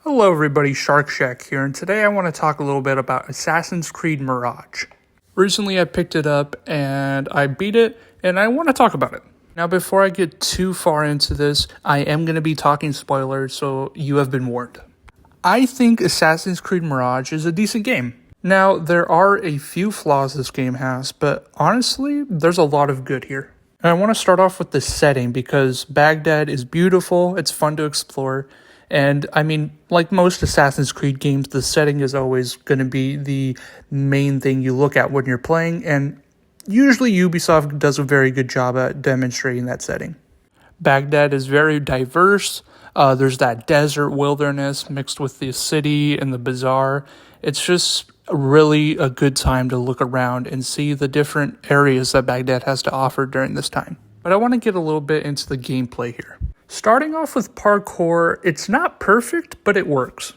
Hello everybody, Shark Shack here, and today I want to talk a little bit about Assassin's Creed Mirage. Recently I picked it up and I beat it, and I want to talk about it. Now before I get too far into this, I am going to be talking spoilers, so you have been warned. I think Assassin's Creed Mirage is a decent game. Now, there are a few flaws this game has, but honestly, there's a lot of good here. And I want to start off with the setting because Baghdad is beautiful, it's fun to explore, and I mean, like most Assassin's Creed games, the setting is always going to be the main thing you look at when you're playing, and usually Ubisoft does a very good job at demonstrating that setting. Baghdad is very diverse. There's that desert wilderness mixed with the city and the bazaar. It's just really a good time to look around and see the different areas that Baghdad has to offer during this time. But I want to get a little bit into the gameplay here. Starting off with parkour, it's not perfect, but it works.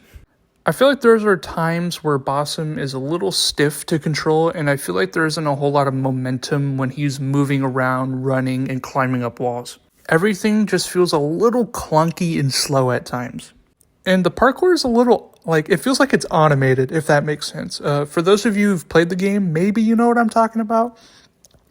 I feel like there are times where Basim is a little stiff to control, and I feel like there isn't a whole lot of momentum when he's moving around, running, and climbing up walls. Everything just feels a little clunky and slow at times. And the parkour is a little, it feels like it's automated, if that makes sense. For those of you who've played the game, maybe you know what I'm talking about.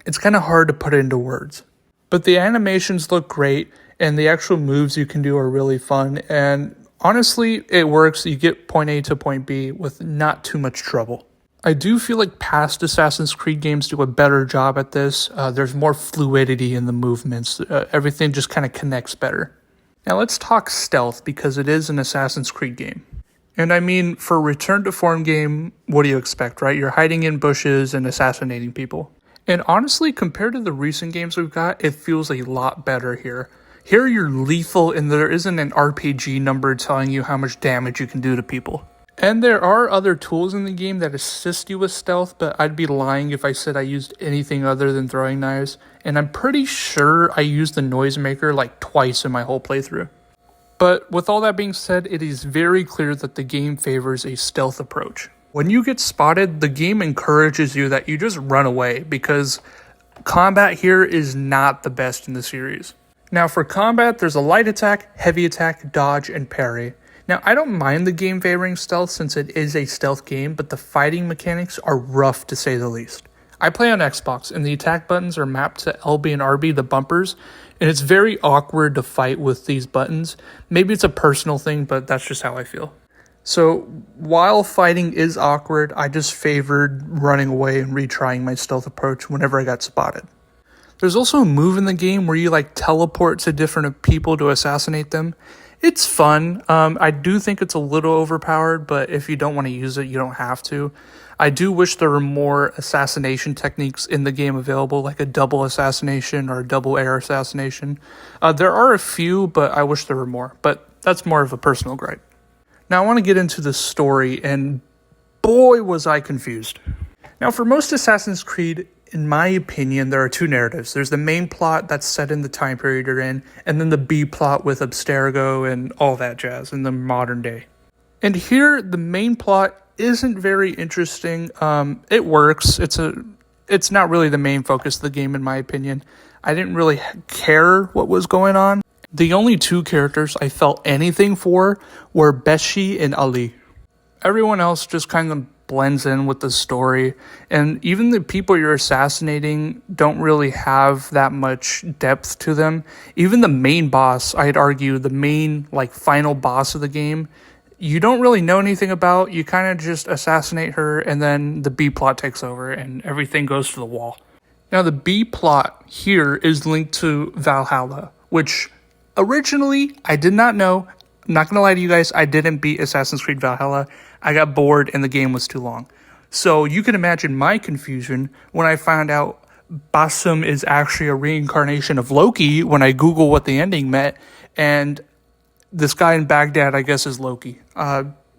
It's kind of hard to put it into words. But the animations look great, and the actual moves you can do are really fun. And honestly, it works. You get point A to point B with not too much trouble. I do feel like past Assassin's Creed games do a better job at this. There's more fluidity in the movements. Everything just kind of connects better. Now let's talk stealth because it is an Assassin's Creed game. And I mean, for a return to form game, what do you expect, right? You're hiding in bushes and assassinating people. And honestly, compared to the recent games we've got, it feels a lot better here. Here you're lethal and there isn't an RPG number telling you how much damage you can do to people. And there are other tools in the game that assist you with stealth, but I'd be lying if I said I used anything other than throwing knives. And I'm pretty sure I used the noisemaker like twice in my whole playthrough. But with all that being said, it is very clear that the game favors a stealth approach. When you get spotted, the game encourages you that you just run away because combat here is not the best in the series. Now for combat, there's a light attack, heavy attack, dodge, and parry. Now, I don't mind the game favoring stealth since it is a stealth game, but the fighting mechanics are rough to say the least. I play on Xbox, and the attack buttons are mapped to LB and RB, the bumpers, and it's very awkward to fight with these buttons. Maybe it's a personal thing, but that's just how I feel. So, while fighting is awkward, I just favored running away and retrying my stealth approach whenever I got spotted. There's also a move in the game where you teleport to different people to assassinate them. It's fun. I do think it's a little overpowered, but if you don't want to use it, you don't have to. I do wish there were more assassination techniques in the game available, like a double assassination or a double air assassination. There are a few, but I wish there were more. But that's more of a personal gripe. Now I want to get into the story, and boy was I confused. Now for most Assassin's Creed, in my opinion, there are two narratives. There's the main plot that's set in the time period you're in, and then the B plot with Abstergo and all that jazz in the modern day. And here, the main plot isn't very interesting. It works. It's not really the main focus of the game, in my opinion. I didn't really care what was going on. The only two characters I felt anything for were Beshi and Ali. Everyone else just kind of blends in with the story, and even the people you're assassinating don't really have that much depth to them. Even the main boss, I'd argue, the main final boss of the game, you don't really know anything about. You kind of just assassinate her, and then the B plot takes over and everything goes to the wall. Now the B plot here is linked to Valhalla, which originally I did not know. I'm not gonna lie to you guys, I didn't beat Assassin's Creed Valhalla. I got bored and the game was too long. So you can imagine my confusion when I found out Basim is actually a reincarnation of Loki when I Google what the ending meant, and this guy in Baghdad, I guess, is Loki.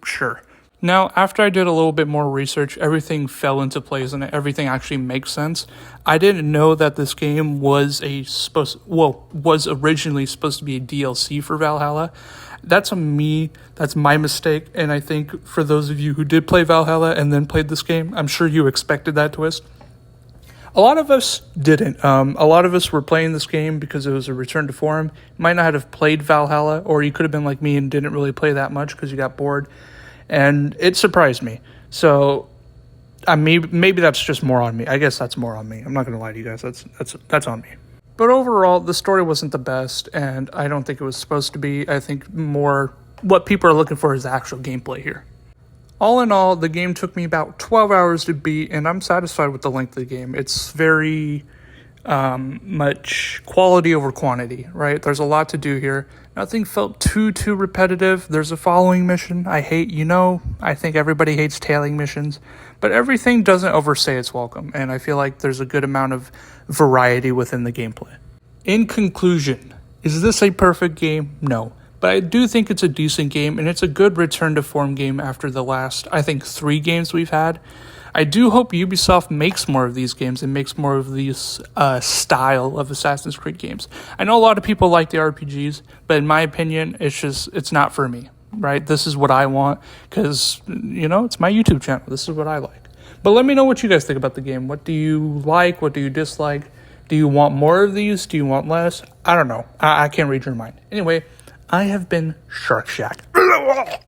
Sure. Now, after I did a little bit more research, everything fell into place and everything actually makes sense. I didn't know that this game was originally supposed to be a DLC for Valhalla. That's my mistake, and I think for those of you who did play Valhalla and then played this game, I'm sure you expected that twist. A lot of us didn't. A lot of us were playing this game because it was a return to form. Might not have played Valhalla, or you could have been like me and didn't really play that much because you got bored. And it surprised me. So maybe that's just more on me. I guess that's more on me. I'm not going to lie to you guys. That's on me. But overall, the story wasn't the best, and I don't think it was supposed to be. I think more what people are looking for is the actual gameplay here. All in all, the game took me about 12 hours to beat, and I'm satisfied with the length of the game. It's very much quality over quantity, right? There's a lot to do here. Nothing felt too repetitive. There's a following mission I hate. I think everybody hates tailing missions, but everything doesn't overstay its welcome, and I feel like there's a good amount of variety within the gameplay. In conclusion, is this a perfect game? No. But I do think it's a decent game, and it's a good return to form game after the last, I think, 3 games we've had. I do hope Ubisoft makes more of these games and makes more of these style of Assassin's Creed games. I know a lot of people like the RPGs, but in my opinion, it's not for me, right? This is what I want because, it's my YouTube channel. This is what I like. But let me know what you guys think about the game. What do you like? What do you dislike? Do you want more of these? Do you want less? I don't know. I can't read your mind. Anyway, I have been Shark Shack.